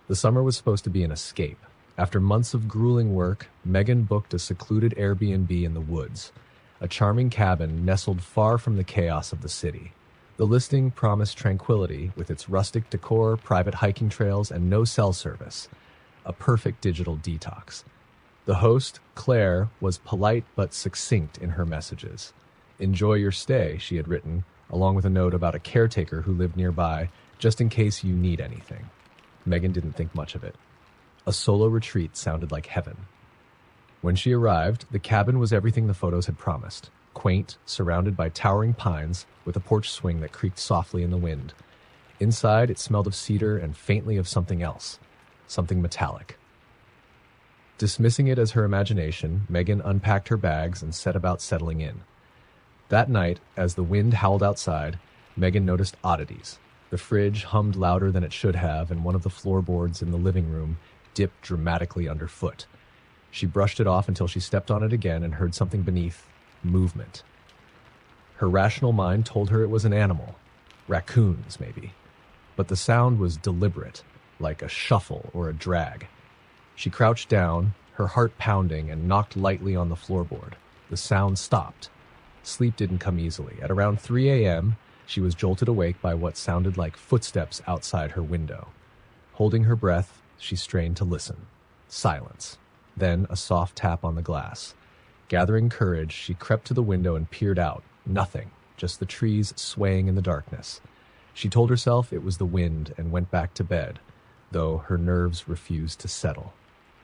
The summer was supposed to be an escape. After months of grueling work, Megan booked a secluded Airbnb in the woods, a charming cabin nestled far from the chaos of the city. The listing promised tranquility with its rustic decor, private hiking trails, and no cell service. A perfect digital detox. The host, Claire, was polite but succinct in her messages. "Enjoy your stay," she had written, along with a note about a caretaker who lived nearby, just in case you need anything. Megan didn't think much of it. A solo retreat sounded like heaven. When she arrived, the cabin was everything the photos had promised. Quaint, surrounded by towering pines, with a porch swing that creaked softly in the wind. Inside, it smelled of cedar and faintly of something else. Something metallic. Dismissing it as her imagination, Megan unpacked her bags and set about settling in. That night, as the wind howled outside, Megan noticed oddities. The fridge hummed louder than it should have, and one of the floorboards in the living room dipped dramatically underfoot. She brushed it off until she stepped on it again and heard something beneath. Movement. Her rational mind told her it was an animal. Raccoons, maybe. But the sound was deliberate, like a shuffle or a drag. She crouched down, her heart pounding, and knocked lightly on the floorboard. The sound stopped. Sleep didn't come easily. At around 3 a.m., she was jolted awake by what sounded like footsteps outside her window. Holding her breath, she strained to listen. Silence. Then a soft tap on the glass. Gathering courage, she crept to the window and peered out. Nothing, just the trees swaying in the darkness. She told herself it was the wind and went back to bed, though her nerves refused to settle.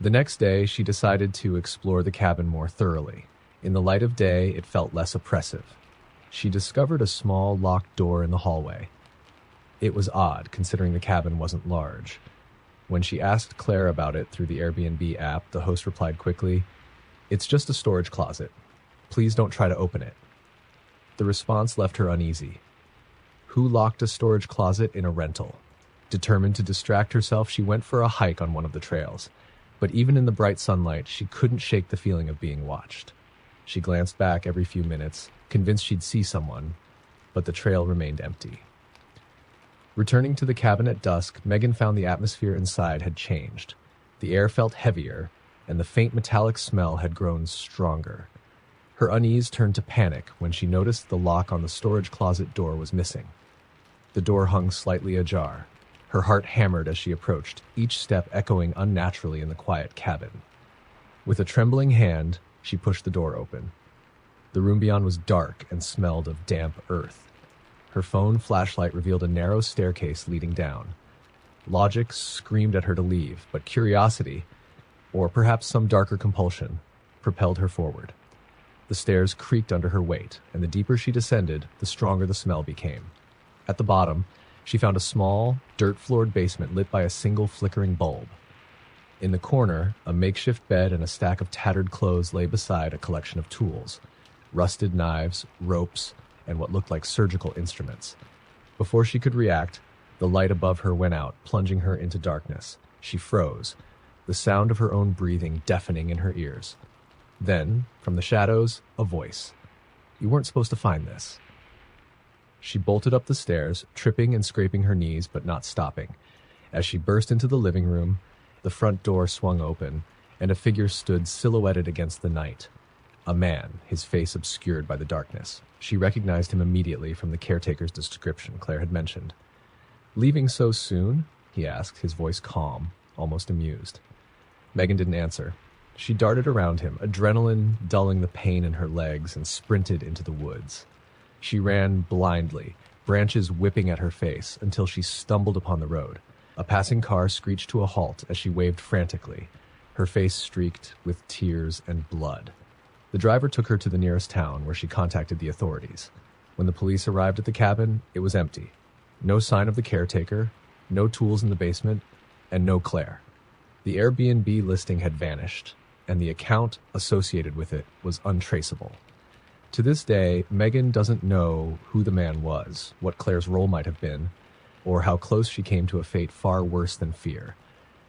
The next day, she decided to explore the cabin more thoroughly. In the light of day, it felt less oppressive. She discovered a small locked door in the hallway. It was odd, considering the cabin wasn't large. When she asked Claire about it through the Airbnb app, the host replied quickly, "It's just a storage closet. Please don't try to open it." The response left her uneasy. Who locked a storage closet in a rental? Determined to distract herself, she went for a hike on one of the trails. But even in the bright sunlight, she couldn't shake the feeling of being watched. She glanced back every few minutes, convinced she'd see someone, but the trail remained empty. Returning to the cabin at dusk, Megan found the atmosphere inside had changed. The air felt heavier, and the faint metallic smell had grown stronger. Her unease turned to panic when she noticed the lock on the storage closet door was missing. The door hung slightly ajar. Her heart hammered as she approached, each step echoing unnaturally in the quiet cabin. With a trembling hand, she pushed the door open. The room beyond was dark and smelled of damp earth. Her phone flashlight revealed a narrow staircase leading down. Logic screamed at her to leave, but curiosity, or perhaps some darker compulsion, propelled her forward. The stairs creaked under her weight, and the deeper she descended, the stronger the smell became. At the bottom, she found a small, dirt-floored basement lit by a single flickering bulb. In the corner, a makeshift bed and a stack of tattered clothes lay beside a collection of tools, rusted knives, ropes, and what looked like surgical instruments. Before she could react, the light above her went out, plunging her into darkness. She froze, the sound of her own breathing deafening in her ears. Then, from the shadows, a voice. "You weren't supposed to find this." She bolted up the stairs, tripping and scraping her knees, but not stopping. As she burst into the living room, the front door swung open, and a figure stood silhouetted against the night. A man, his face obscured by the darkness. She recognized him immediately from the caretaker's description Claire had mentioned. "Leaving so soon?" he asked, his voice calm, almost amused. Megan didn't answer. She darted around him, adrenaline dulling the pain in her legs, and sprinted into the woods. She ran blindly, branches whipping at her face, until she stumbled upon the road. A passing car screeched to a halt as she waved frantically, her face streaked with tears and blood. The driver took her to the nearest town, where she contacted the authorities. When the police arrived at the cabin, it was empty. No sign of the caretaker, no tools in the basement, and no Claire. The Airbnb listing had vanished, and the account associated with it was untraceable. To this day, Megan doesn't know who the man was, what Claire's role might have been, or how close she came to a fate far worse than fear.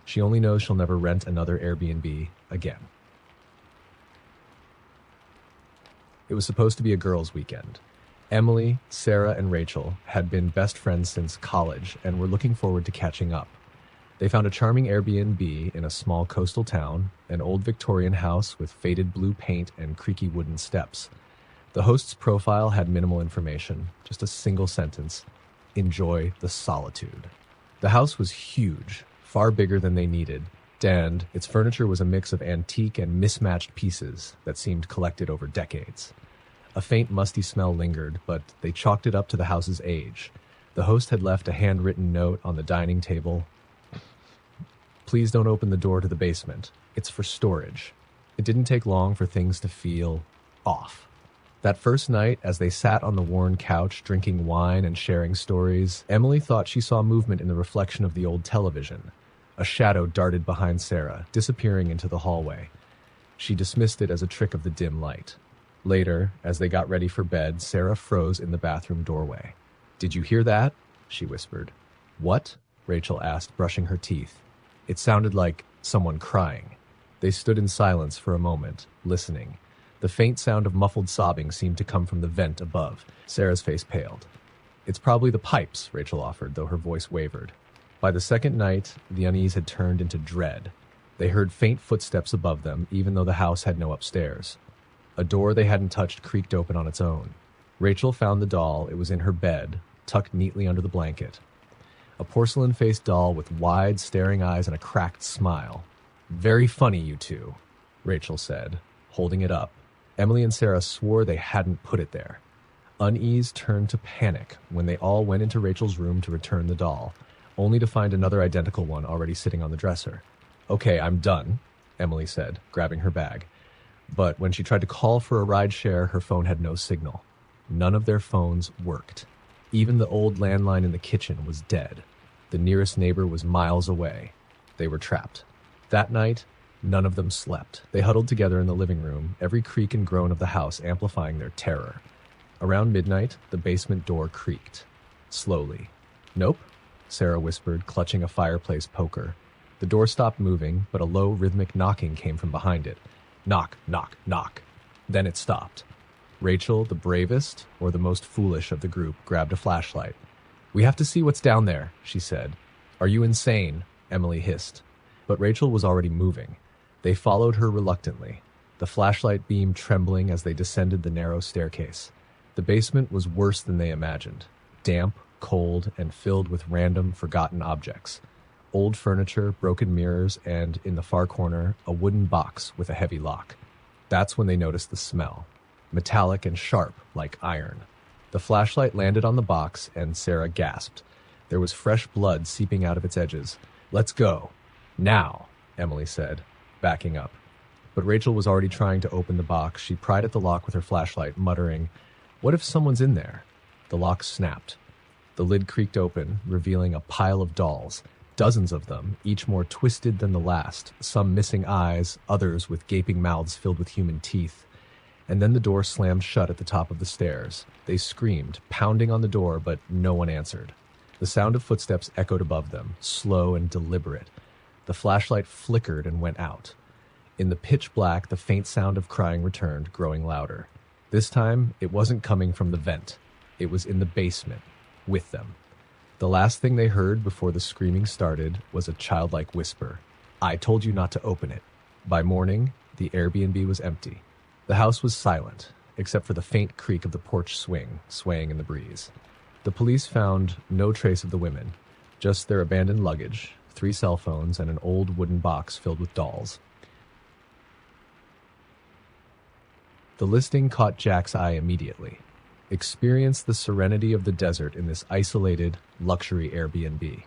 She only knows she'll never rent another Airbnb again. It was supposed to be a girls' weekend. Emily, Sarah, and Rachel had been best friends since college and were looking forward to catching up. They found a charming Airbnb in a small coastal town, an old Victorian house with faded blue paint and creaky wooden steps. The host's profile had minimal information, just a single sentence: enjoy the solitude. The house was huge, far bigger than they needed, and its furniture was a mix of antique and mismatched pieces that seemed collected over decades. A faint musty smell lingered, but they chalked it up to the house's age. The host had left a handwritten note on the dining table. Please don't open the door to the basement. It's for storage. It didn't take long for things to feel off. That first night, as they sat on the worn couch drinking wine and sharing stories, Emily thought she saw movement in the reflection of the old television. A shadow darted behind Sarah, disappearing into the hallway. She dismissed it as a trick of the dim light. Later, as they got ready for bed, Sarah froze in the bathroom doorway. "Did you hear that?" she whispered. "What?" Rachel asked, brushing her teeth. It sounded like someone crying. They stood in silence for a moment, listening. The faint sound of muffled sobbing seemed to come from the vent above. Sarah's face paled. "It's probably the pipes," Rachel offered, though her voice wavered. By the second night, the unease had turned into dread. They heard faint footsteps above them, even though the house had no upstairs. A door they hadn't touched creaked open on its own. Rachel found the doll. It was in her bed, tucked neatly under the blanket. A porcelain-faced doll with wide, staring eyes and a cracked smile. "Very funny, you two," Rachel said, holding it up. Emily and Sarah swore they hadn't put it there. Unease turned to panic when they all went into Rachel's room to return the doll, only to find another identical one already sitting on the dresser. "Okay, I'm done," Emily said, grabbing her bag. But when she tried to call for a ride share, her phone had no signal. None of their phones worked. Even the old landline in the kitchen was dead. The nearest neighbor was miles away. They were trapped. That night, none of them slept. They huddled together in the living room, every creak and groan of the house amplifying their terror. Around midnight, the basement door creaked. Slowly. "Nope," Sarah whispered, clutching a fireplace poker. The door stopped moving, but a low, rhythmic knocking came from behind it. Knock, knock, knock. Then it stopped. Rachel, the bravest or the most foolish of the group, grabbed a flashlight. "We have to see what's down there," she said. "Are you insane?" Emily hissed. But Rachel was already moving. They followed her reluctantly, the flashlight beam trembling as they descended the narrow staircase. The basement was worse than they imagined. Damp, cold, and filled with random, forgotten objects. Old furniture, broken mirrors, and, in the far corner, a wooden box with a heavy lock. That's when they noticed the smell. Metallic and sharp, like iron. The flashlight landed on the box, and Sarah gasped. There was fresh blood seeping out of its edges. "Let's go. Now," Emily said, backing up. But Rachel was already trying to open the box. She pried at the lock with her flashlight, muttering, "What if someone's in there?" The lock snapped. The lid creaked open, revealing a pile of dolls. Dozens of them, each more twisted than the last, some missing eyes, others with gaping mouths filled with human teeth. And then the door slammed shut at the top of the stairs. They screamed, pounding on the door, but no one answered. The sound of footsteps echoed above them, slow and deliberate. The flashlight flickered and went out. In the pitch black, the faint sound of crying returned, growing louder. This time, it wasn't coming from the vent. It was in the basement, with them. The last thing they heard before the screaming started was a childlike whisper. "I told you not to open it." By morning, the Airbnb was empty. The house was silent, except for the faint creak of the porch swing, swaying in the breeze. The police found no trace of the women, just their abandoned luggage, 3 cell phones, and an old wooden box filled with dolls. The listing caught Jack's eye immediately. Experience the serenity of the desert in this isolated, luxury Airbnb.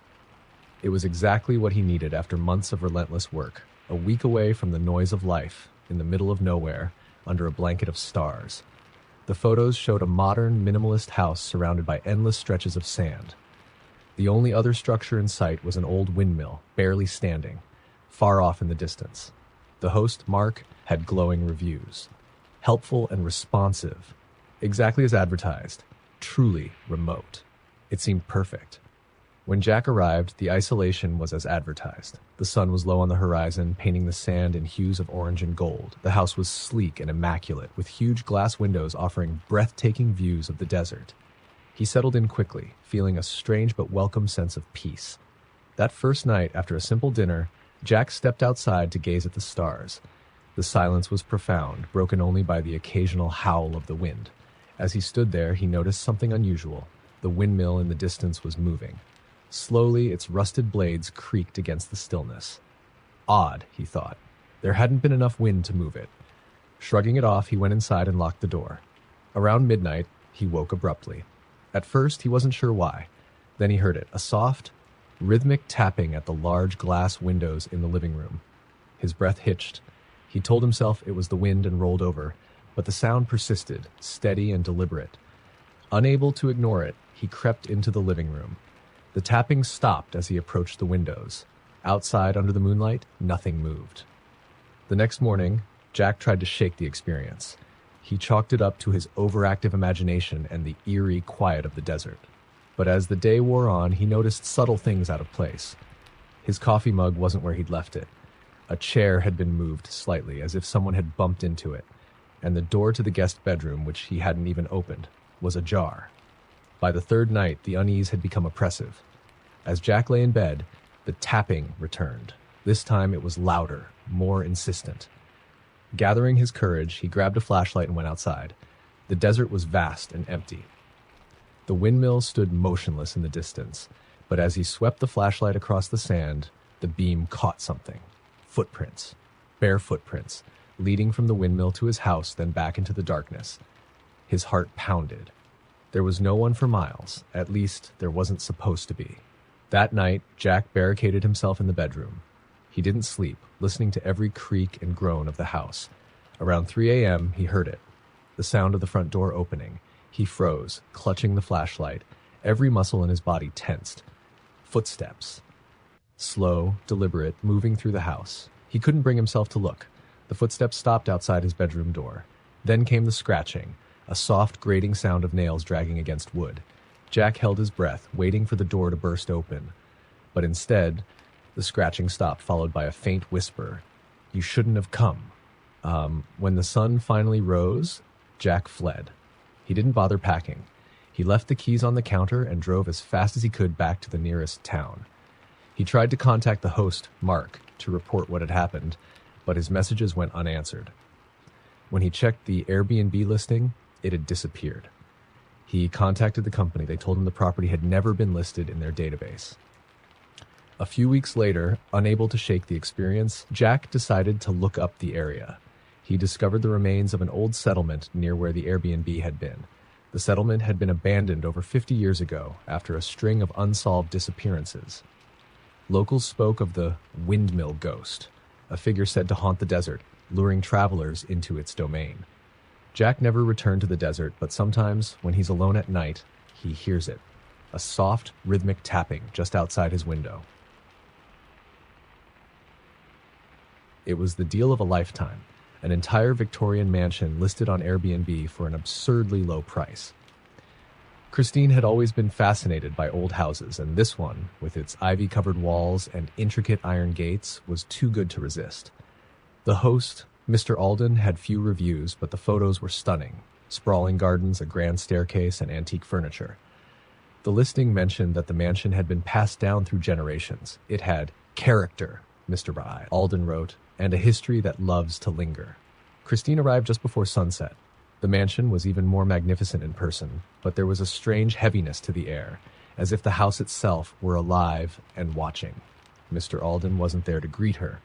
It was exactly what he needed after months of relentless work, a week away from the noise of life, in the middle of nowhere, under a blanket of stars. The photos showed a modern, minimalist house surrounded by endless stretches of sand. The only other structure in sight was an old windmill, barely standing, far off in the distance. The host, Mark, had glowing reviews. Helpful and responsive. Exactly as advertised. Truly remote. It seemed perfect. When Jack arrived, the isolation was as advertised. The sun was low on the horizon, painting the sand in hues of orange and gold. The house was sleek and immaculate, with huge glass windows offering breathtaking views of the desert. He settled in quickly, feeling a strange but welcome sense of peace. That first night, after a simple dinner, Jack stepped outside to gaze at the stars. The silence was profound, broken only by the occasional howl of the wind. As he stood there, he noticed something unusual. The windmill in the distance was moving. Slowly, its rusted blades creaked against the stillness. Odd, he thought. There hadn't been enough wind to move it. Shrugging it off, he went inside and locked the door. Around midnight, he woke abruptly. At first, he wasn't sure why. Then he heard it, a soft, rhythmic tapping at the large glass windows in the living room. His breath hitched. He told himself it was the wind and rolled over, but the sound persisted, steady and deliberate. Unable to ignore it, he crept into the living room. The tapping stopped as he approached the windows. Outside, under the moonlight, nothing moved. The next morning, Jack tried to shake the experience. He chalked it up to his overactive imagination and the eerie quiet of the desert. But as the day wore on, he noticed subtle things out of place. His coffee mug wasn't where he'd left it. A chair had been moved slightly, as if someone had bumped into it, and the door to the guest bedroom, which he hadn't even opened, was ajar. By the third night, the unease had become oppressive. As Jack lay in bed, the tapping returned. This time it was louder, more insistent. Gathering his courage, he grabbed a flashlight and went outside. The desert was vast and empty. The windmill stood motionless in the distance, but as he swept the flashlight across the sand, the beam caught something. Footprints. Bare footprints, leading from the windmill to his house, then back into the darkness. His heart pounded. There was no one for miles. At least, there wasn't supposed to be. That night, Jack barricaded himself in the bedroom. He didn't sleep, listening to every creak and groan of the house. Around 3 a.m., he heard it. The sound of the front door opening. He froze, clutching the flashlight. Every muscle in his body tensed. Footsteps. Slow, deliberate, moving through the house. He couldn't bring himself to look. The footsteps stopped outside his bedroom door. Then came the scratching, a soft, grating sound of nails dragging against wood. Jack held his breath, waiting for the door to burst open. But instead, the scratching stopped, followed by a faint whisper. "You shouldn't have come." When the sun finally rose, Jack fled. He didn't bother packing. He left the keys on the counter and drove as fast as he could back to the nearest town. He tried to contact the host, Mark, to report what had happened, but his messages went unanswered. When he checked the Airbnb listing, it had disappeared. He contacted the company. They told him the property had never been listed in their database. A few weeks later, unable to shake the experience, Jack decided to look up the area. He discovered the remains of an old settlement near where the Airbnb had been. The settlement had been abandoned over 50 years ago after a string of unsolved disappearances. Locals spoke of the windmill ghost, a figure said to haunt the desert, luring travelers into its domain. Jack never returned to the desert, but sometimes, when he's alone at night, he hears it, a soft, rhythmic tapping just outside his window. It was the deal of a lifetime, an entire Victorian mansion listed on Airbnb for an absurdly low price. Christine had always been fascinated by old houses, and this one, with its ivy-covered walls and intricate iron gates, was too good to resist. The host, Mr. Alden, had few reviews, but the photos were stunning. Sprawling gardens, a grand staircase, and antique furniture. The listing mentioned that the mansion had been passed down through generations. It had character, Mr. Alden wrote, and a history that loves to linger. Christine arrived just before sunset. The mansion was even more magnificent in person, but there was a strange heaviness to the air, as if the house itself were alive and watching. Mr. Alden wasn't there to greet her.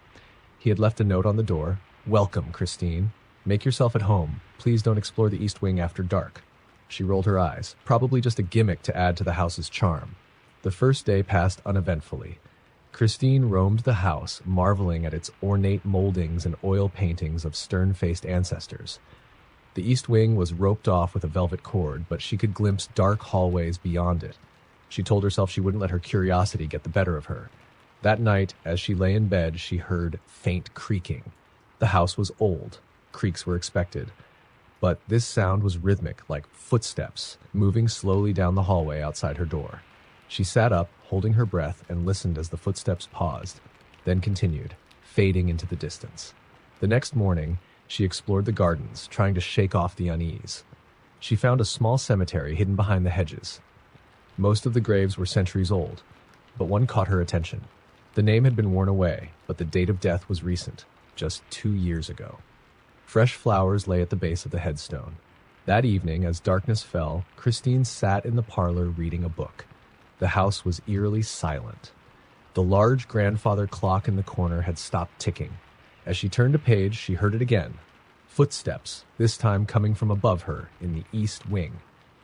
He had left a note on the door. "Welcome, Christine. Make yourself at home. Please don't explore the East Wing after dark." She rolled her eyes, probably just a gimmick to add to the house's charm. The first day passed uneventfully. Christine roamed the house, marveling at its ornate moldings and oil paintings of stern-faced ancestors. The East Wing was roped off with a velvet cord, but she could glimpse dark hallways beyond it. She told herself she wouldn't let her curiosity get the better of her. That night, as she lay in bed, she heard faint creaking. The house was old. Creaks were expected. But this sound was rhythmic, like footsteps, moving slowly down the hallway outside her door. She sat up, holding her breath, and listened as the footsteps paused, then continued, fading into the distance. The next morning, she explored the gardens, trying to shake off the unease. She found a small cemetery hidden behind the hedges. Most of the graves were centuries old. but one caught her attention. The name had been worn away, but the date of death was recent, just 2 years ago. Fresh flowers lay at the base of the headstone. That evening, as darkness fell, Christine sat in the parlor reading a book. The house was eerily silent. The large grandfather clock in the corner had stopped ticking. As she turned a page, she heard it again. Footsteps, this time coming from above her, in the east wing.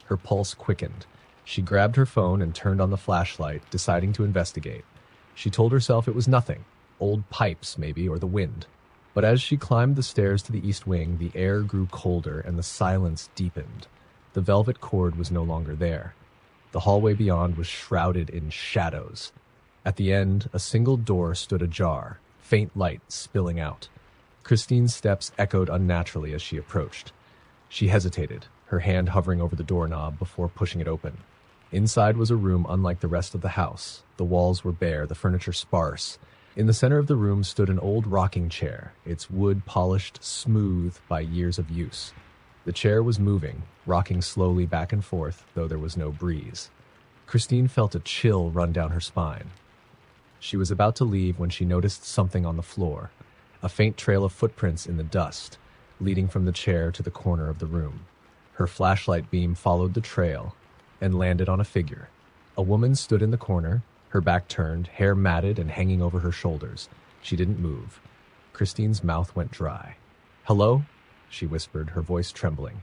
Her pulse quickened. She grabbed her phone and turned on the flashlight, deciding to investigate. She told herself it was nothing. Old pipes, maybe, or the wind. But as she climbed the stairs to the east wing, the air grew colder and the silence deepened. The velvet cord was no longer there. The hallway beyond was shrouded in shadows. At the end, a single door stood ajar, faint light spilling out. Christine's steps echoed unnaturally as she approached. She hesitated, her hand hovering over the doorknob before pushing it open. Inside was a room unlike the rest of the house. The walls were bare, the furniture sparse. In the center of the room stood an old rocking chair, its wood polished smooth by years of use. The chair was moving, rocking slowly back and forth, though there was no breeze. Christine felt a chill run down her spine. She was about to leave when she noticed something on the floor, a faint trail of footprints in the dust, leading from the chair to the corner of the room. Her flashlight beam followed the trail and landed on a figure. A woman stood in the corner, her back turned, hair matted and hanging over her shoulders. She didn't move. Christine's mouth went dry. "Hello?" she whispered, her voice trembling.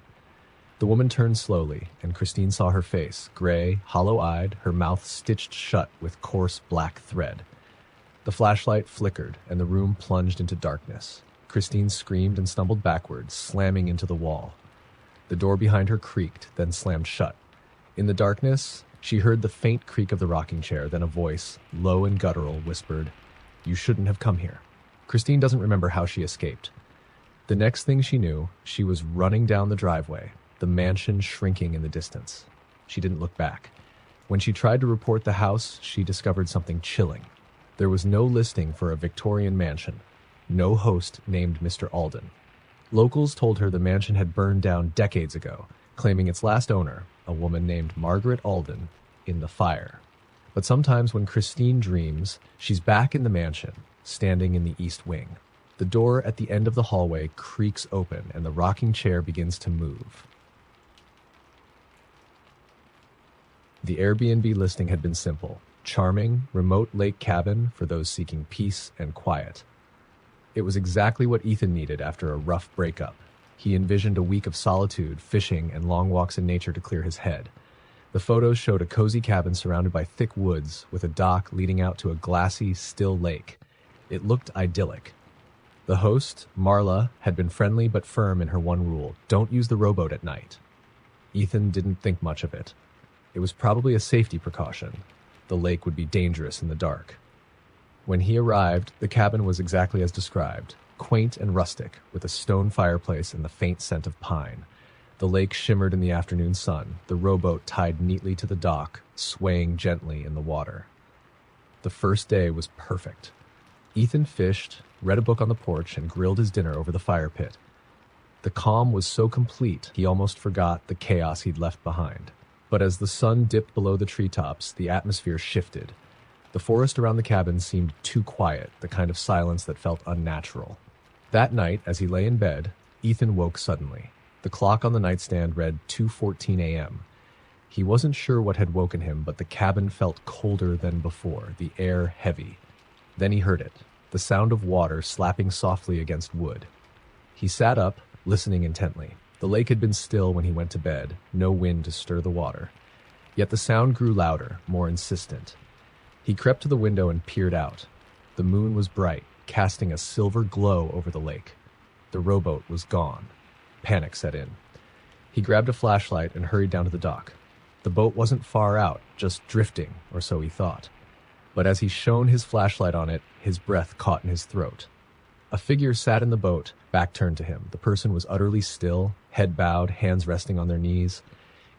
The woman turned slowly, and Christine saw her face, gray, hollow-eyed, her mouth stitched shut with coarse black thread. The flashlight flickered, and the room plunged into darkness. Christine screamed and stumbled backwards, slamming into the wall. The door behind her creaked, then slammed shut. In the darkness, she heard the faint creak of the rocking chair, then a voice, low and guttural, whispered, "You shouldn't have come here." Christine doesn't remember how she escaped. The next thing she knew, she was running down the driveway, the mansion shrinking in the distance. She didn't look back. When she tried to report the house, she discovered something chilling. There was no listing for a Victorian mansion, no host named Mr. Alden. Locals told her the mansion had burned down decades ago, claiming its last owner, a woman named Margaret Alden, in the fire. But sometimes when Christine dreams, she's back in the mansion, standing in the east wing. The door at the end of the hallway creaks open and the rocking chair begins to move. The Airbnb listing had been simple: charming, remote lake cabin for those seeking peace and quiet. It was exactly what Ethan needed after a rough breakup. He envisioned a week of solitude, fishing, and long walks in nature to clear his head. The photos showed a cozy cabin surrounded by thick woods with a dock leading out to a glassy, still lake. It looked idyllic. The host, Marla, had been friendly but firm in her one rule: don't use the rowboat at night. Ethan didn't think much of it. It was probably a safety precaution. The lake would be dangerous in the dark. When he arrived, the cabin was exactly as described, quaint and rustic, with a stone fireplace and the faint scent of pine. The lake shimmered in the afternoon sun, the rowboat tied neatly to the dock, swaying gently in the water. The first day was perfect. Ethan fished, read a book on the porch, and grilled his dinner over the fire pit. The calm was so complete, he almost forgot the chaos he'd left behind. But as the sun dipped below the treetops, the atmosphere shifted. The forest around the cabin seemed too quiet, the kind of silence that felt unnatural. That night, as he lay in bed, Ethan woke suddenly. The clock on the nightstand read 2:14 a.m. He wasn't sure what had woken him, but the cabin felt colder than before, the air heavy. Then he heard it, the sound of water slapping softly against wood. He sat up, listening intently. The lake had been still when he went to bed, no wind to stir the water. Yet the sound grew louder, more insistent. He crept to the window and peered out. The moon was bright, casting a silver glow over the lake. The rowboat was gone. Panic set in. He grabbed a flashlight and hurried down to the dock. The boat wasn't far out, just drifting, or so he thought. But as he shone his flashlight on it, his breath caught in his throat. A figure sat in the boat, back turned to him. The person was utterly still, head bowed, hands resting on their knees.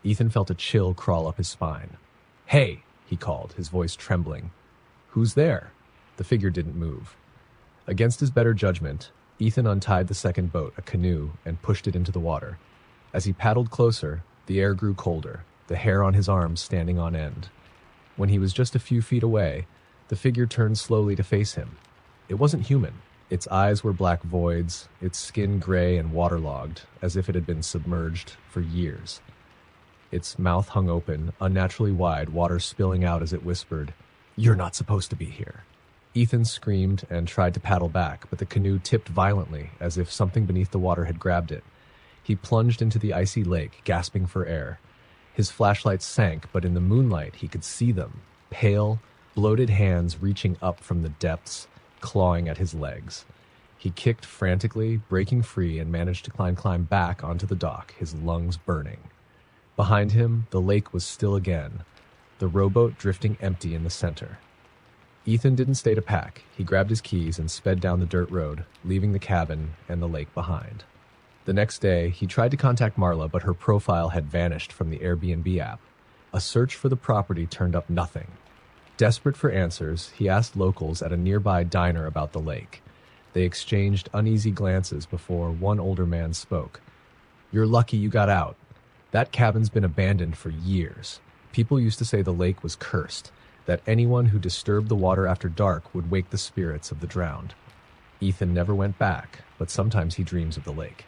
Ethan felt a chill crawl up his spine. "Hey!" he called, his voice trembling. "Who's there?" The figure didn't move. Against his better judgment, Ethan untied the second boat, a canoe, and pushed it into the water. As he paddled closer, the air grew colder, the hair on his arms standing on end. When he was just a few feet away, the figure turned slowly to face him. It wasn't human. Its eyes were black voids, its skin gray and waterlogged, as if it had been submerged for years. Its mouth hung open, unnaturally wide, water spilling out as it whispered, "You're not supposed to be here." Ethan screamed and tried to paddle back, but the canoe tipped violently, as if something beneath the water had grabbed it. He plunged into the icy lake, gasping for air. His flashlight sank, but in the moonlight he could see them, pale, bloated hands reaching up from the depths, clawing at his legs. He kicked frantically, breaking free, and managed to climb back onto the dock, his lungs burning. Behind him, the lake was still again, the rowboat drifting empty in the center. Ethan didn't stay to pack. He grabbed his keys and sped down the dirt road, leaving the cabin and the lake behind. The next day, he tried to contact Marla, but her profile had vanished from the Airbnb app. A search for the property turned up nothing. Desperate for answers, he asked locals at a nearby diner about the lake. They exchanged uneasy glances before one older man spoke. "You're lucky you got out. That cabin's been abandoned for years. People used to say the lake was cursed, that anyone who disturbed the water after dark would wake the spirits of the drowned." Ethan never went back, but sometimes he dreams of the lake.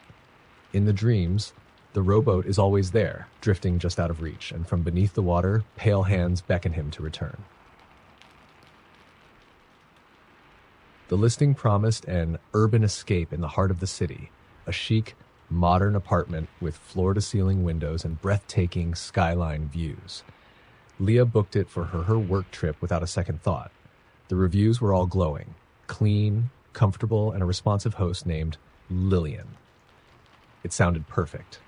In the dreams, the rowboat is always there, drifting just out of reach, and from beneath the water, pale hands beckon him to return. The listing promised an urban escape in the heart of the city, a chic, modern apartment with floor-to-ceiling windows and breathtaking skyline views. Leah booked it for her work trip without a second thought. The reviews were all glowing, clean, comfortable, and a responsive host named Lillian. It sounded perfect.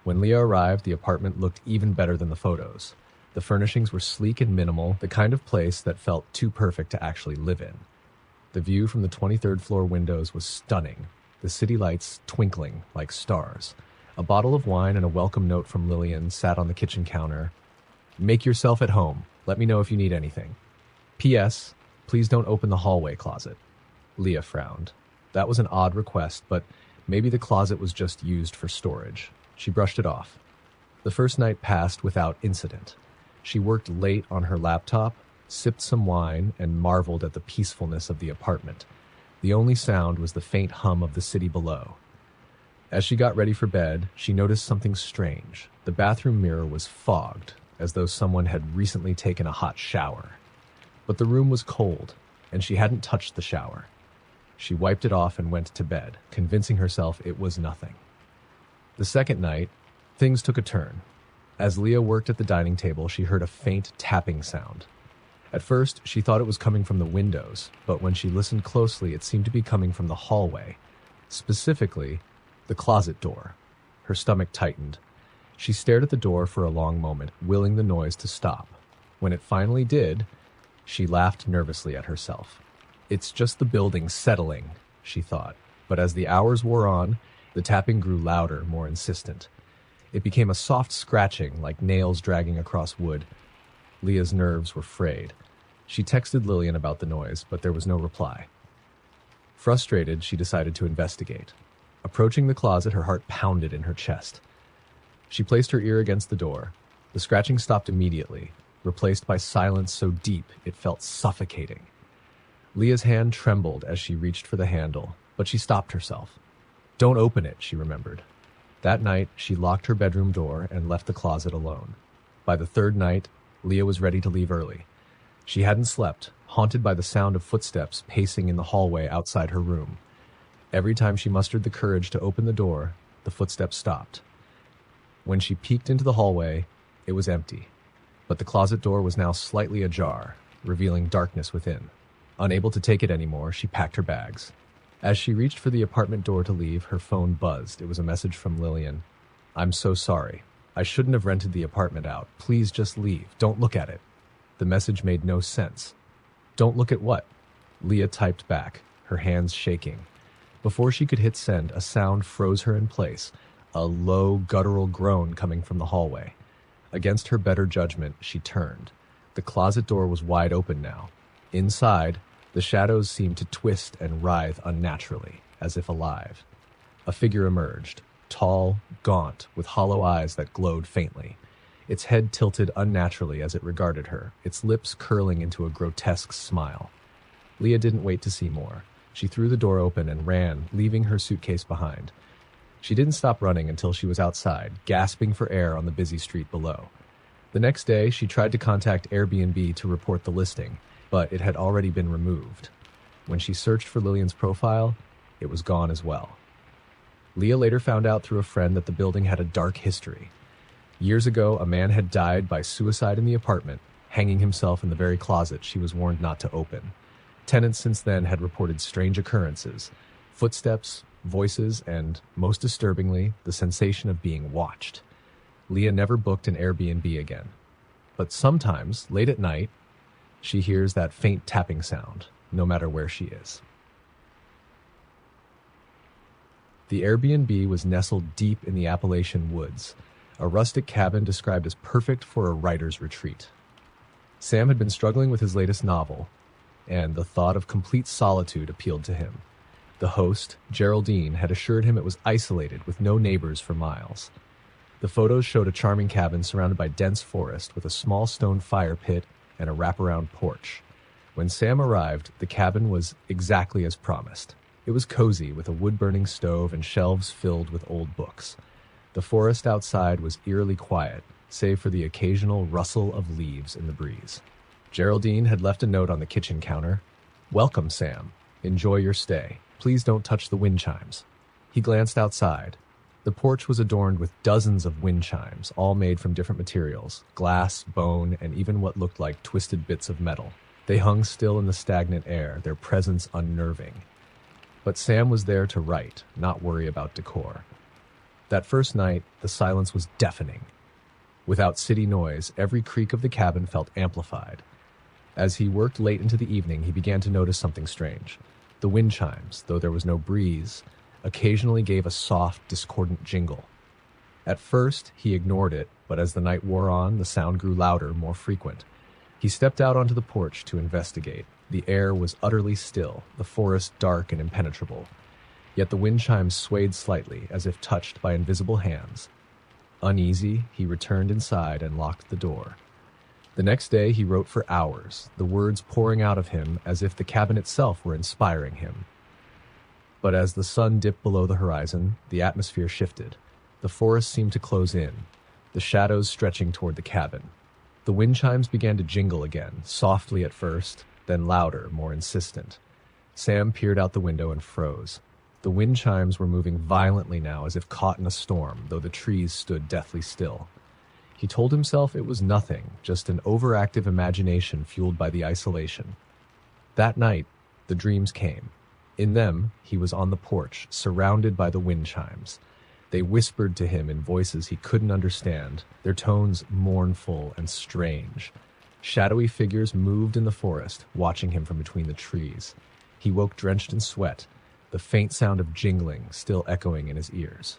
When Leah arrived, the apartment looked even better than the photos. The furnishings were sleek and minimal, the kind of place that felt too perfect to actually live in. The view from the 23rd floor windows was stunning, the city lights twinkling like stars. A bottle of wine and a welcome note from Lillian sat on the kitchen counter. "Make yourself at home. Let me know if you need anything. P.S. Please don't open the hallway closet." Leah frowned. That was an odd request, but maybe the closet was just used for storage. She brushed it off. The first night passed without incident. She worked late on her laptop, sipped some wine, and marveled at the peacefulness of the apartment. The only sound was the faint hum of the city below. As she got ready for bed, she noticed something strange. The bathroom mirror was fogged, as though someone had recently taken a hot shower. But the room was cold, and she hadn't touched the shower. She wiped it off and went to bed, convincing herself it was nothing. The second night, things took a turn. As Leah worked at the dining table, she heard a faint tapping sound. At first, she thought it was coming from the windows, but when she listened closely, it seemed to be coming from the hallway, specifically the closet door. Her stomach tightened. She stared at the door for a long moment, willing the noise to stop. When it finally did, she laughed nervously at herself. "It's just the building settling," she thought. But as the hours wore on, the tapping grew louder, more insistent. It became a soft scratching, like nails dragging across wood. Leah's nerves were frayed. She texted Lillian about the noise, but there was no reply. Frustrated, she decided to investigate. Approaching the closet, her heart pounded in her chest. She placed her ear against the door. The scratching stopped immediately, replaced by silence so deep it felt suffocating. Leah's hand trembled as she reached for the handle, but she stopped herself. "Don't open it," she remembered. That night, she locked her bedroom door and left the closet alone. By the third night, Leah was ready to leave early. She hadn't slept, haunted by the sound of footsteps pacing in the hallway outside her room. Every time she mustered the courage to open the door, the footsteps stopped. When she peeked into the hallway, it was empty, but the closet door was now slightly ajar, revealing darkness within. Unable to take it anymore, she packed her bags. As she reached for the apartment door to leave, her phone buzzed. It was a message from Lillian. "I'm so sorry. I shouldn't have rented the apartment out. Please just leave. Don't look at it." The message made no sense. "Don't look at what?" Leah typed back, her hands shaking. Before she could hit send, a sound froze her in place, a low, guttural groan coming from the hallway. Against her better judgment, she turned. The closet door was wide open now. Inside, the shadows seemed to twist and writhe unnaturally, as if alive. A figure emerged, tall, gaunt, with hollow eyes that glowed faintly. its head tilted unnaturally as it regarded her, its lips curling into a grotesque smile. Leah didn't wait to see more. She threw the door open and ran, leaving her suitcase behind. She didn't stop running until she was outside, gasping for air on the busy street below. The next day, she tried to contact Airbnb to report the listing, but it had already been removed. When she searched for Lillian's profile, it was gone as well. Leah later found out through a friend that the building had a dark history. Years ago, a man had died by suicide in the apartment, hanging himself in the very closet she was warned not to open. Tenants since then had reported strange occurrences, footsteps, voices, and, most disturbingly, the sensation of being watched. Leah never booked an Airbnb again. But sometimes, late at night, she hears that faint tapping sound, no matter where she is. The Airbnb was nestled deep in the Appalachian woods, a rustic cabin described as perfect for a writer's retreat. Sam had been struggling with his latest novel, and the thought of complete solitude appealed to him. The host, Geraldine, had assured him it was isolated with no neighbors for miles. The photos showed a charming cabin surrounded by dense forest with a small stone fire pit and a wraparound porch. When Sam arrived, the cabin was exactly as promised. It was cozy with a wood-burning stove and shelves filled with old books. The forest outside was eerily quiet, save for the occasional rustle of leaves in the breeze. Geraldine had left a note on the kitchen counter. "Welcome, Sam. Enjoy your stay. Please don't touch the wind chimes." He glanced outside. The porch was adorned with dozens of wind chimes, all made from different materials, glass, bone, and even what looked like twisted bits of metal. They hung still in the stagnant air, their presence unnerving. But Sam was there to write, not worry about decor. That first night, the silence was deafening. Without city noise, every creak of the cabin felt amplified. As he worked late into the evening, he began to notice something strange. The wind chimes, though there was no breeze, occasionally gave a soft, discordant jingle. At first, he ignored it, but as the night wore on, the sound grew louder, more frequent. He stepped out onto the porch to investigate. The air was utterly still, the forest dark and impenetrable. Yet the wind chimes swayed slightly, as if touched by invisible hands. Uneasy, he returned inside and locked the door. The next day, he wrote for hours, the words pouring out of him as if the cabin itself were inspiring him. But as the sun dipped below the horizon, the atmosphere shifted. The forest seemed to close in, the shadows stretching toward the cabin. The wind chimes began to jingle again, softly at first, then louder, more insistent. Sam peered out the window and froze. The wind chimes were moving violently now, as if caught in a storm, though the trees stood deathly still. He told himself it was nothing, just an overactive imagination fueled by the isolation. That night, the dreams came. In them, he was on the porch, surrounded by the wind chimes. They whispered to him in voices he couldn't understand, their tones mournful and strange. Shadowy figures moved in the forest, watching him from between the trees. He woke drenched in sweat, the faint sound of jingling still echoing in his ears.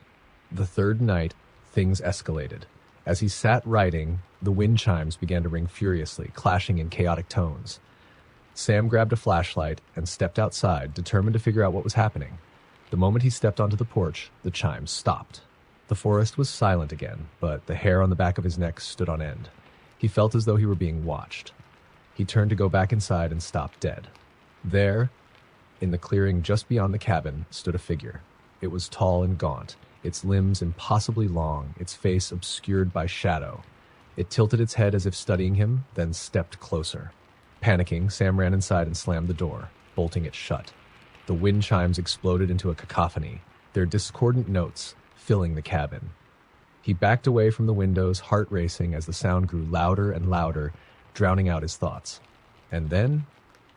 The third night, things escalated. As he sat writing, the wind chimes began to ring furiously, clashing in chaotic tones. Sam grabbed a flashlight and stepped outside, determined to figure out what was happening. The moment he stepped onto the porch, the chimes stopped. The forest was silent again, but the hair on the back of his neck stood on end. He felt as though he were being watched. He turned to go back inside and stopped dead. There, in the clearing just beyond the cabin, stood a figure. It was tall and gaunt, its limbs impossibly long, its face obscured by shadow. It tilted its head as if studying him, then stepped closer. Panicking, Sam ran inside and slammed the door, bolting it shut. The wind chimes exploded into a cacophony, their discordant notes filling the cabin. He backed away from the windows, heart racing as the sound grew louder and louder, drowning out his thoughts. And then,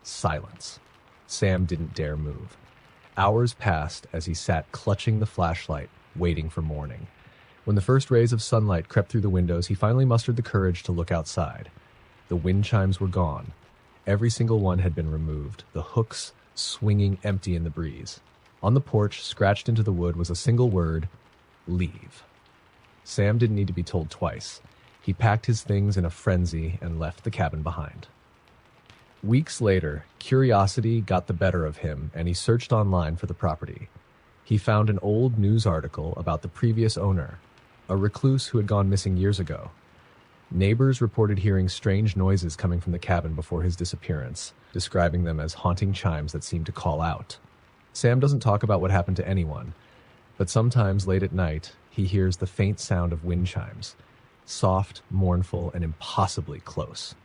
silence. Sam didn't dare move. Hours passed as he sat clutching the flashlight, waiting for morning. When the first rays of sunlight crept through the windows, he finally mustered the courage to look outside. The wind chimes were gone. Every single one had been removed, the hooks swinging empty in the breeze. On the porch, scratched into the wood, was a single word: leave. Sam didn't need to be told twice. He packed his things in a frenzy and left the cabin behind. Weeks later, curiosity got the better of him, and he searched online for the property. He found an old news article about the previous owner, a recluse who had gone missing years ago. Neighbors reported hearing strange noises coming from the cabin before his disappearance, describing them as haunting chimes that seemed to call out. Sam doesn't talk about what happened to anyone, but sometimes late at night, he hears the faint sound of wind chimes, soft, mournful, and impossibly close.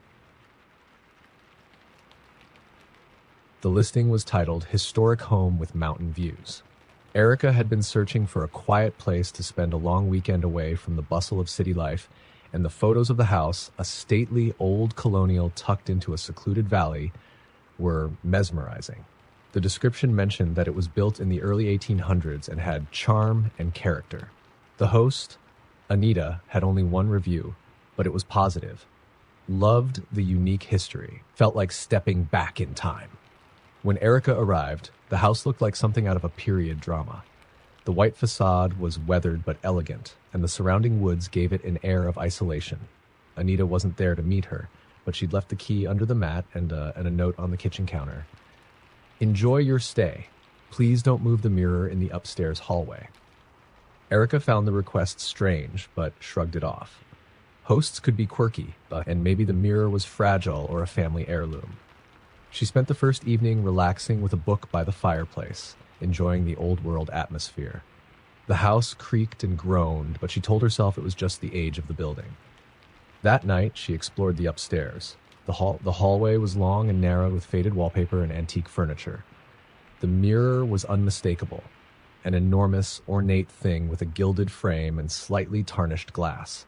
The listing was titled Historic Home with Mountain Views. Erica had been searching for a quiet place to spend a long weekend away from the bustle of city life, and the photos of the house, a stately old colonial tucked into a secluded valley, were mesmerizing. The description mentioned that it was built in the early 1800s and had charm and character. The host, Anita, had only one review, but it was positive. Loved the unique history, felt like stepping back in time. When Erica arrived, the house looked like something out of a period drama. The white facade was weathered but elegant, and the surrounding woods gave it an air of isolation. Anita wasn't there to meet her, but she'd left the key under the mat and a note on the kitchen counter. Enjoy your stay. Please don't move the mirror in the upstairs hallway. Erica found the request strange, but shrugged it off. Hosts could be quirky, and maybe the mirror was fragile or a family heirloom. She spent the first evening relaxing with a book by the fireplace, enjoying the old-world atmosphere. The house creaked and groaned, but she told herself it was just the age of the building. That night, she explored the upstairs. The hallway was long and narrow with faded wallpaper and antique furniture. The mirror was unmistakable, an enormous, ornate thing with a gilded frame and slightly tarnished glass.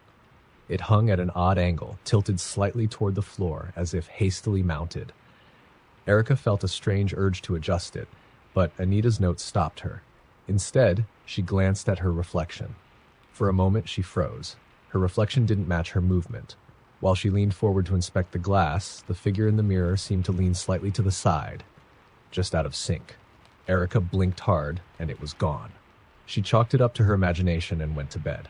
It hung at an odd angle, tilted slightly toward the floor, as if hastily mounted. Erica felt a strange urge to adjust it, but Anita's note stopped her. Instead, she glanced at her reflection. For a moment, she froze. Her reflection didn't match her movement. While she leaned forward to inspect the glass, the figure in the mirror seemed to lean slightly to the side, just out of sync. Erica blinked hard, and it was gone. She chalked it up to her imagination and went to bed.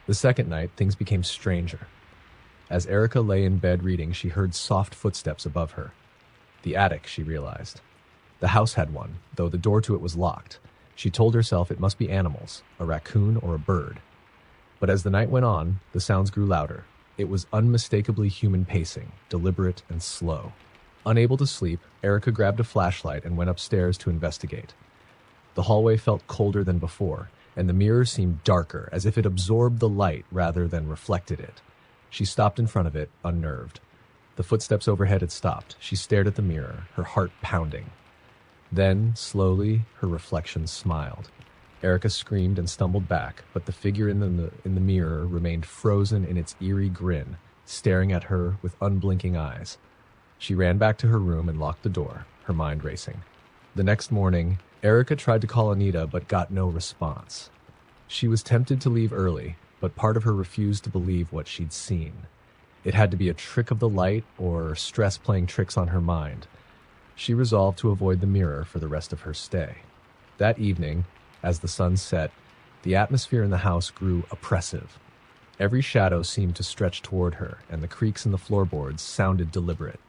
The second night, things became stranger. As Erica lay in bed reading, she heard soft footsteps above her. The attic, she realized. The house had one, though the door to it was locked. She told herself it must be animals, a raccoon or a bird. But as the night went on, the sounds grew louder. It was unmistakably human pacing, deliberate and slow. Unable to sleep, Erica grabbed a flashlight and went upstairs to investigate. The hallway felt colder than before, and the mirror seemed darker, as if it absorbed the light rather than reflected it. She stopped in front of it, unnerved. The footsteps overhead had stopped. She stared at the mirror, her heart pounding. Then, slowly, her reflection smiled. Erica screamed and stumbled back, but the figure in the mirror remained frozen in its eerie grin, staring at her with unblinking eyes. She ran back to her room and locked the door, her mind racing. The next morning, Erica tried to call Anita but got no response. She was tempted to leave early, but part of her refused to believe what she'd seen. It had to be a trick of the light or stress playing tricks on her mind. She resolved to avoid the mirror for the rest of her stay. That evening, as the sun set, the atmosphere in the house grew oppressive. Every shadow seemed to stretch toward her, and the creaks in the floorboards sounded deliberate.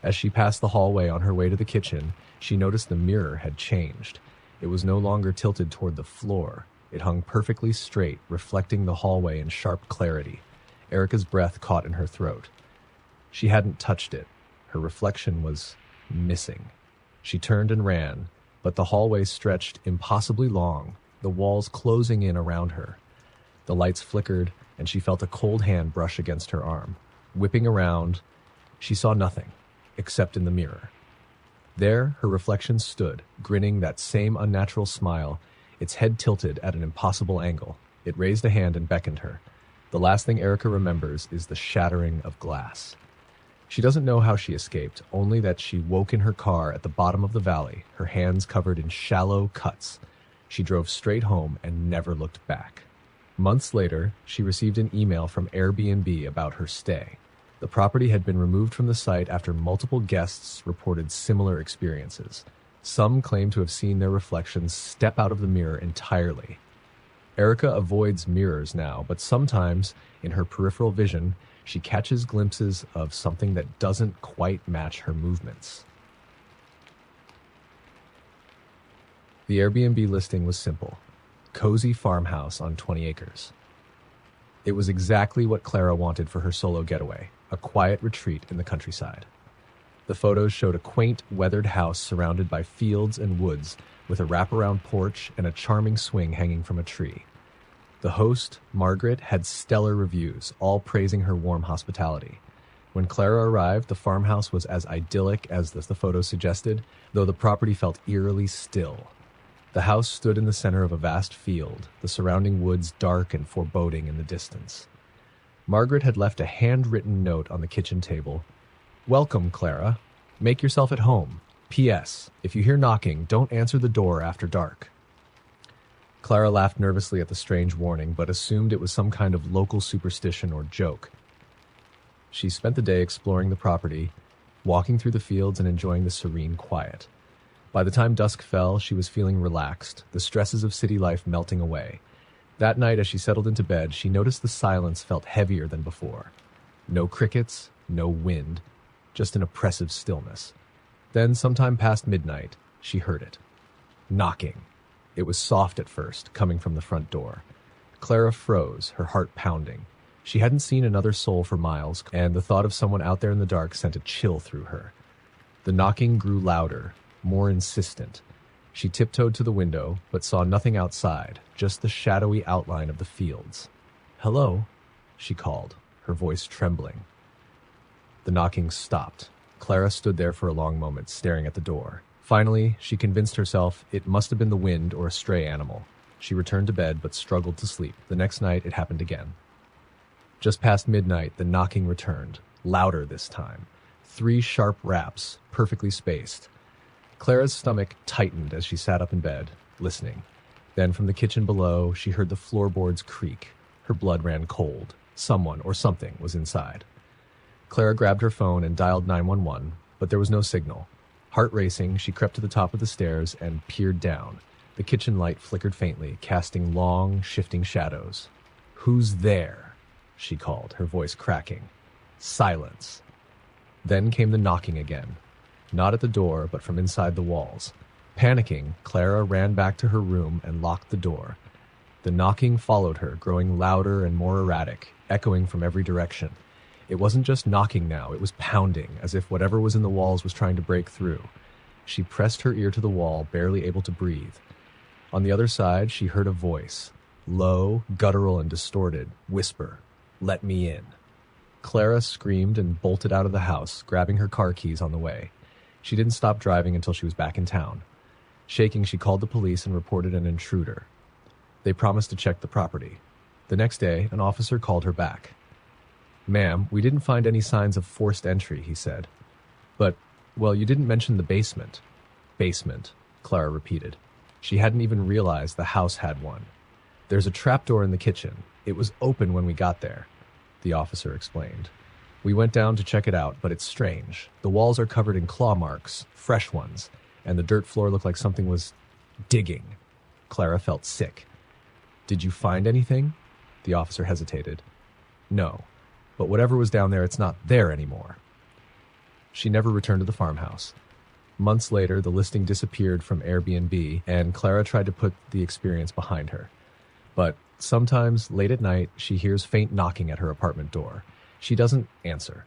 As she passed the hallway on her way to the kitchen, she noticed the mirror had changed. It was no longer tilted toward the floor. It hung perfectly straight, reflecting the hallway in sharp clarity. Erica's breath caught in her throat. She hadn't touched it. Her reflection was missing. She turned and ran, but the hallway stretched impossibly long, the walls closing in around her. The lights flickered, and she felt a cold hand brush against her arm. Whipping around, she saw nothing, except in the mirror. There, her reflection stood, grinning that same unnatural smile, its head tilted at an impossible angle. It raised a hand and beckoned her. The last thing Erica remembers is the shattering of glass. She doesn't know how she escaped, only that she woke in her car at the bottom of the valley, her hands covered in shallow cuts. She drove straight home and never looked back. Months later, she received an email from Airbnb about her stay. The property had been removed from the site after multiple guests reported similar experiences. Some claimed to have seen their reflections step out of the mirror entirely. Erica avoids mirrors now, but sometimes, in her peripheral vision, she catches glimpses of something that doesn't quite match her movements. The Airbnb listing was simple: cozy farmhouse on 20 acres. It was exactly what Clara wanted for her solo getaway, a quiet retreat in the countryside. The photos showed a quaint, weathered house surrounded by fields and woods, with a wraparound porch and a charming swing hanging from a tree. The host, Margaret, had stellar reviews, all praising her warm hospitality. When Clara arrived, the farmhouse was as idyllic as the photos suggested, though the property felt eerily still. The house stood in the center of a vast field, the surrounding woods dark and foreboding in the distance. Margaret had left a handwritten note on the kitchen table. "Welcome, Clara. Make yourself at home. P.S. If you hear knocking, don't answer the door after dark." Clara laughed nervously at the strange warning, but assumed it was some kind of local superstition or joke. She spent the day exploring the property, walking through the fields and enjoying the serene quiet. By the time dusk fell, she was feeling relaxed, the stresses of city life melting away. That night, as she settled into bed, she noticed the silence felt heavier than before. No crickets, no wind, just an oppressive stillness. Then, sometime past midnight, she heard it. Knocking. It was soft at first, coming from the front door. Clara froze, her heart pounding. She hadn't seen another soul for miles, and the thought of someone out there in the dark sent a chill through her. The knocking grew louder, more insistent. She tiptoed to the window, but saw nothing outside, just the shadowy outline of the fields. "Hello," she called, her voice trembling. The knocking stopped. Clara stood there for a long moment, staring at the door. Finally, she convinced herself it must have been the wind or a stray animal. She returned to bed, but struggled to sleep. The next night, it happened again. Just past midnight, the knocking returned, louder this time. 3 sharp raps, perfectly spaced. Clara's stomach tightened as she sat up in bed, listening. Then from the kitchen below, she heard the floorboards creak. Her blood ran cold. Someone or something was inside. Clara grabbed her phone and dialed 911, but there was no signal. Heart racing, she crept to the top of the stairs and peered down. The kitchen light flickered faintly, casting long, shifting shadows. "Who's there?" she called, her voice cracking. Silence. Then came the knocking again. Not at the door, but from inside the walls. Panicking, Clara ran back to her room and locked the door. The knocking followed her, growing louder and more erratic, echoing from every direction. It wasn't just knocking now, it was pounding, as if whatever was in the walls was trying to break through. She pressed her ear to the wall, barely able to breathe. On the other side, she heard a voice. Low, guttural, and distorted. Whisper. "Let me in." Clara screamed and bolted out of the house, grabbing her car keys on the way. She didn't stop driving until she was back in town. Shaking, she called the police and reported an intruder. They promised to check the property. The next day, an officer called her back. "Ma'am, we didn't find any signs of forced entry," he said. "But, well, you didn't mention the basement." "Basement," Clara repeated. She hadn't even realized the house had one. "There's a trapdoor in the kitchen. It was open when we got there," the officer explained. "We went down to check it out, but it's strange. The walls are covered in claw marks, fresh ones, and the dirt floor looked like something was digging." Clara felt sick. "Did you find anything?" The officer hesitated. "No, but whatever was down there, it's not there anymore." She never returned to the farmhouse. Months later, the listing disappeared from Airbnb, and Clara tried to put the experience behind her. But sometimes, late at night, she hears faint knocking at her apartment door. She doesn't answer.